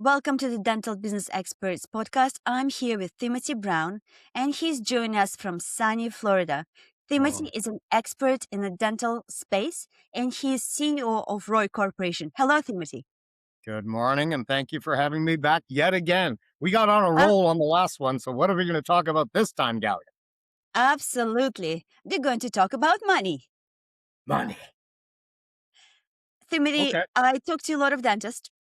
Welcome to the Dental Business Experts podcast. I'm here with Timothy Brown, and he's joining us from sunny Florida. Oh, Timothy is an expert in the dental space, and he is CEO of ROI Corporation. Hello, Timothy. good morning, and thank you for having me back yet again. We got on a Uh, roll on the last one, so what are we going to talk about this time, Galia? Absolutely. We're going to talk about money. Money. Timothy, Okay. I talk to a lot of dentists,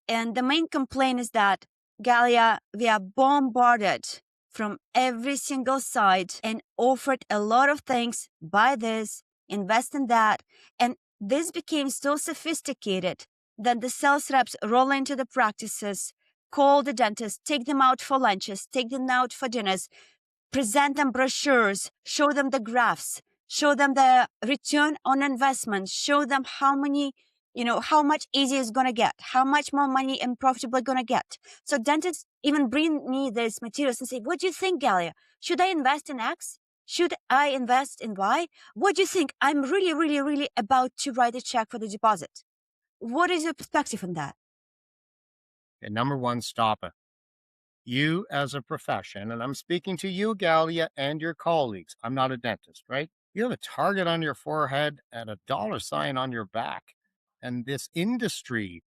and the main complaint is that, Galia, we are bombarded from every single side and offered a lot of things. Buy this, invest in that. And this became so sophisticated that the sales reps roll into the practices, call the dentist, take them out for lunches, take them out for dinners, present them brochures, show them the graphs, show them the return on investment, show them how much easier it's going to get, how much more money and profitable going to get. So dentists even bring me these materials and say, what do you think, Galia? Should I invest in X? Should I invest in Y? What do you think? I'm really, really, really about to write a check for the deposit. What is your perspective on that? And number one, stop it. You as a profession, and I'm speaking to you, Galia, and your colleagues. I'm not a dentist, right? You have a target on your forehead and a dollar sign on your back. And this industry,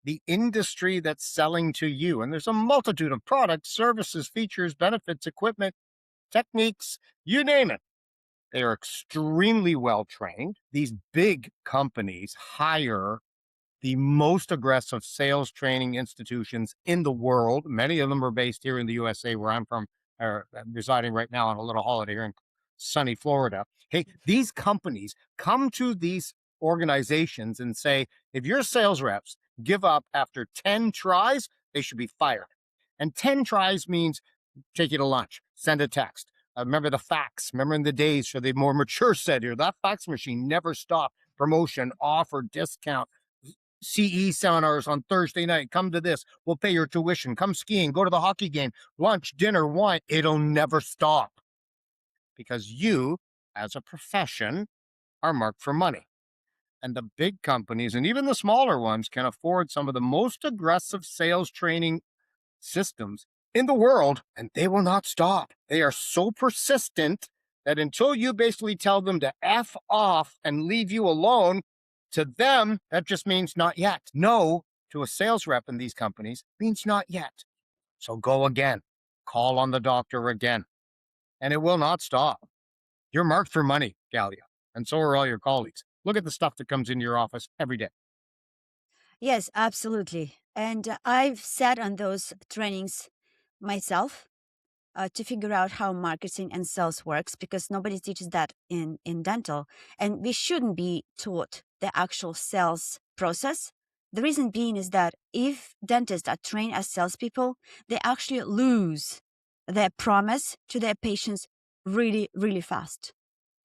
the industry that's selling to you, and there's a multitude of products, services, features, benefits, equipment, techniques, you name it. They are extremely well trained. These big companies hire the most aggressive sales training institutions in the world. Many of them are based here in the USA, where I'm from, or I'm residing right now on a little holiday here in sunny Florida. Hey, these companies come to these organizations and say, if your sales reps give up after 10 tries, they should be fired. And 10 tries means take you to lunch, send a text. Remember the fax. Remember in the days, so the more mature said here, that fax machine never stopped. Promotion, offer, discount, CE seminars on Thursday night. Come to this. We'll pay your tuition. Come skiing. Go to the hockey game. Lunch, dinner, wine. It'll never stop because you, as a profession, are marked for money. And the big companies and even the smaller ones can afford some of the most aggressive sales training systems in the world, and they will not stop. They are so persistent that until you basically tell them to F off and leave you alone, to them, that just means not yet. No, to a sales rep in these companies means not yet. So go again, call on the doctor again, and it will not stop. You're marked for money, Galia, and so are all your colleagues. Look at the stuff that comes into your office every day. Yes, absolutely. And I've sat on those trainings myself to figure out how marketing and sales works because nobody teaches that in dental. And we shouldn't be taught the actual sales process. The reason being is that if dentists are trained as salespeople, they actually lose their promise to their patients really, really fast.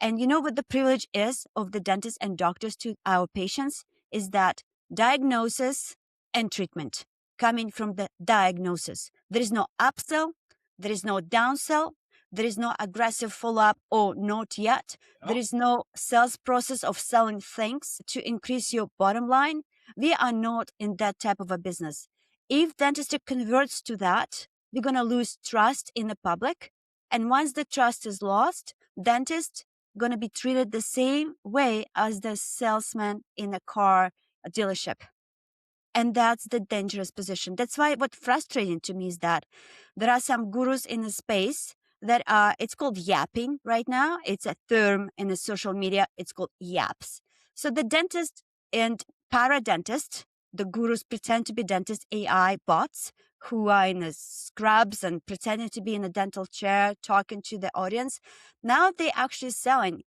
And you know what the privilege is of the dentists and doctors to our patients is that diagnosis and treatment coming from the diagnosis. There is no upsell, there is no downsell, there is no aggressive follow-up or not yet. No. There is no sales process of selling things to increase your bottom line. We are not in that type of a business. If dentistry converts to that, we're going to lose trust in the public. And once the trust is lost, dentists going to be treated the same way as the salesman in a car dealership. And that's the dangerous position. That's why what frustrating to me is that there are some gurus in the space that are, it's called yapping right now. It's a term in the social media. It's called yaps. So the dentist and paradentist, the gurus pretend to be dentist AI bots who are in the scrubs and pretending to be in a dental chair, talking to the audience. Now they actually selling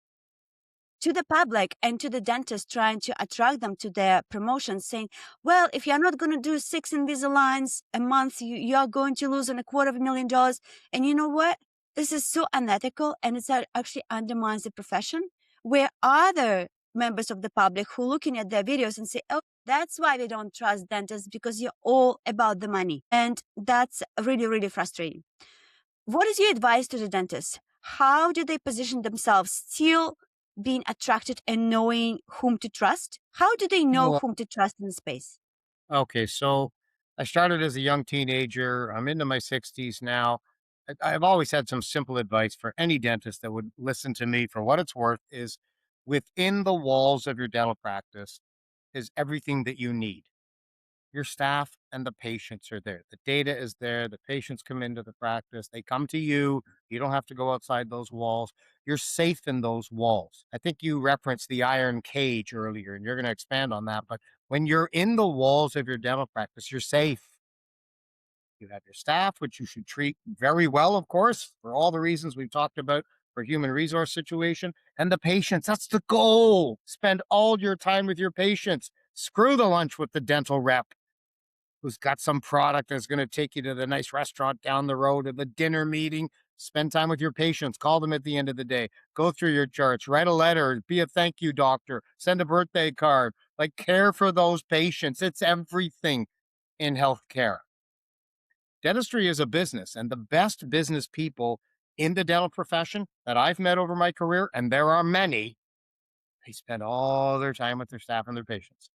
to the public and to the dentist, trying to attract them to their promotions, saying, well, if you're not going to do 6 Invisaligns a month, you are going to lose $250,000. And you know what? This is so unethical, and it actually undermines the profession, where other members of the public who looking at their videos and say, oh, that's why we don't trust dentists, because you're all about the money. And that's really, really frustrating. What is your advice to the dentists? How do they position themselves still being attracted and knowing whom to trust? How do they know Well, whom to trust in the space? okay, so I started as a young teenager. I'm into my 60s now. I've always had some simple advice for any dentist that would listen to me for what it's worth is within the walls of your dental practice is everything that you need. Your staff and the patients are there. The data is there. The patients come into the practice. They come to you. You don't have to go outside those walls. You're safe in those walls. I think you referenced the iron cage earlier, and you're going to expand on that. But when you're in the walls of your dental practice, you're safe. You have your staff, which you should treat very well, of course, for all the reasons we've talked about for human resource situation, and the patients. That's the goal. Spend all your time with your patients. Screw the lunch with the dental rep who's got some product that's going to take you to the nice restaurant down the road or the dinner meeting. Spend time with your patients. Call them at the end of the day. Go through your charts. Write a letter. Be a thank you doctor. Send a birthday card. Like, care for those patients. It's everything in healthcare. Dentistry is a business, and the best business people in the dental profession that I've met over my career, and there are many, they spend all their time with their staff and their patients.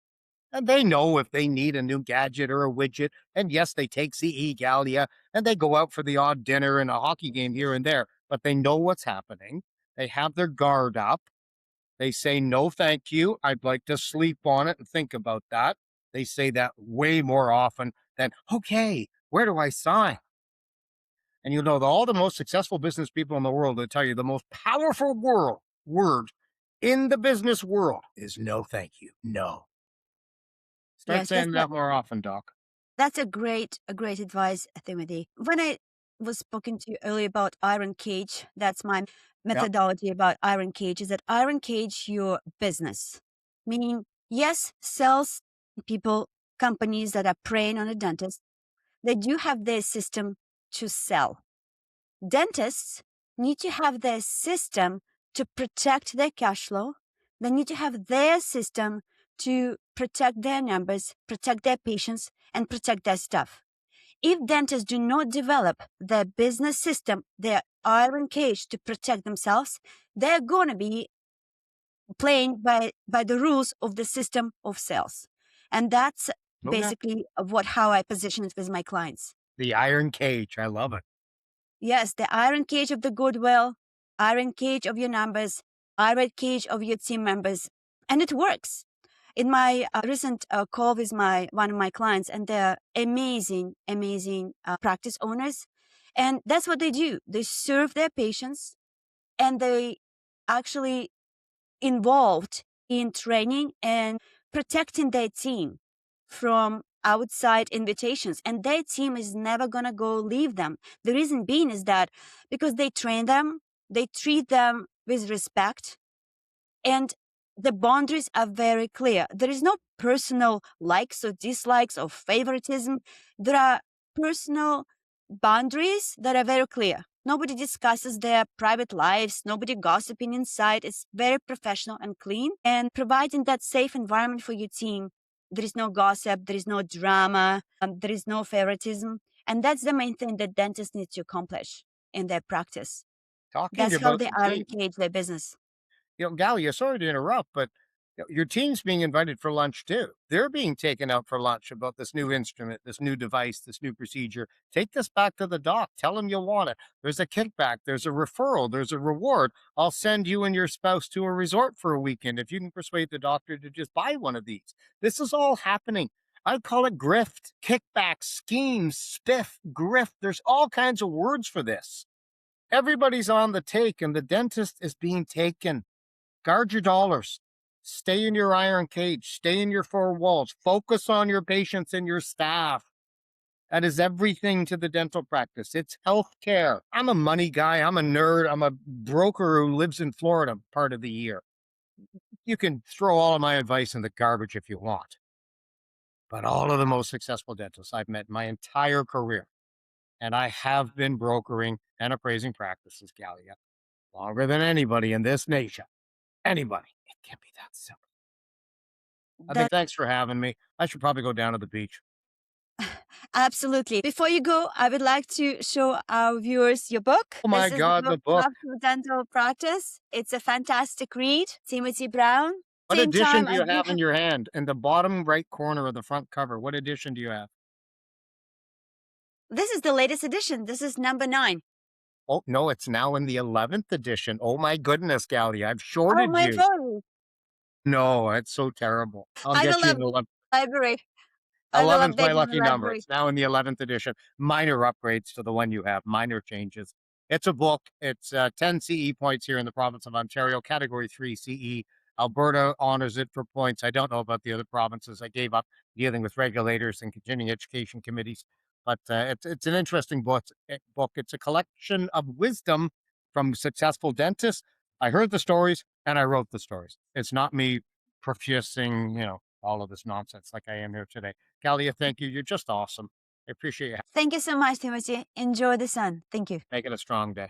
And they know if they need a new gadget or a widget. And yes, they take CE Galia and they go out for the odd dinner and a hockey game here and there, but they know what's happening. They have their guard up. They say, no, thank you. I'd like to sleep on it and think about that. They say that way more often than, okay, where do I sign? And you know, all the most successful business people in the world will tell you the most powerful word in the business world is no, thank you. No. Start Yes, that's saying a that more often, Doc. that's a great advice, Timothy. When I was spoken to you earlier about iron cage, that's my Yeah. methodology about iron cage, is that iron cage your business. Meaning, yes, sales people, companies that are preying on a dentist, they do have their system to sell. Dentists need to have their system to protect their cash flow. They need to have their system to protect their numbers, protect their patients, and protect their staff. If dentists do not develop their business system, their iron cage to protect themselves, they're going to be playing by the rules of the system of sales. And that's Okay. basically how I position it with my clients. The iron cage. I love it. Yes, the iron cage of the goodwill, iron cage of your numbers, iron cage of your team members. And it works. In my recent call with one of my clients, and they're amazing, amazing practice owners. And that's what they do. They serve their patients and they actually involved in training and protecting their team from outside invitations, and their team is never going to go leave them. The reason being is that because they train them, they treat them with respect, and the boundaries are very clear. There is no personal likes or dislikes or favoritism. There are personal boundaries that are very clear. Nobody discusses their private lives. Nobody gossiping inside. It's very professional and clean, and providing that safe environment for your team. There is no gossip. There is no drama. There is no favoritism. And that's the main thing that dentists need to accomplish in their practice. Talking That's how about they the iron team. cage their business. Galia, sorry to interrupt, but your team's being invited for lunch too. They're being taken out for lunch about this new instrument, this new device, this new procedure. Take this back to the doc. Tell them you want it. There's a kickback. There's a referral. There's a reward. I'll send you and your spouse to a resort for a weekend if you can persuade the doctor to just buy one of these. This is all happening. I call it grift, kickback, schemes, spiff, grift. There's all kinds of words for this. Everybody's on the take, and the dentist is being taken. Guard your dollars. Stay in your iron cage. Stay in your four walls. Focus on your patients and your staff. That is everything to the dental practice. It's healthcare. I'm a money guy. I'm a nerd. I'm a broker who lives in Florida part of the year. You can throw all of my advice in the garbage if you want. But all of the most successful dentists I've met in my entire career, and I have been brokering and appraising practices, Galia, longer than anybody in this nation. Anybody. It can be that simple. I think That thanks for having me. I should probably go down to the beach. absolutely. Before you go, I would like to show our viewers your book. Oh This my is the God, book the book. Love to Dental Practice. It's a fantastic read. Timothy Brown. What Same edition time, do I you do have in your hand? In the bottom right corner of the front cover, what edition do you have? This is the latest edition. This is number 9. Oh, no, it's now in the 11th edition. Oh my goodness, Galia, I've Oh shorted my you. God. No, it's so terrible. I'll I get will you in the update the library. I will 11's my update lucky the number. library. It's now in the 11th edition. Minor upgrades to the one you have, minor changes. It's a book. It's 10 CE points here in the province of Ontario, category 3 CE. Alberta honors it for points. I don't know about the other provinces. I gave up dealing with regulators and continuing education committees. But it's an interesting book. It's a collection of wisdom from successful dentists. I heard the stories and I wrote the stories. It's not me professing, all of this nonsense like I am here today. Galia, thank you. You're just awesome. I appreciate you Thank you so much, Timothy. Enjoy the sun. Thank you. making a strong day.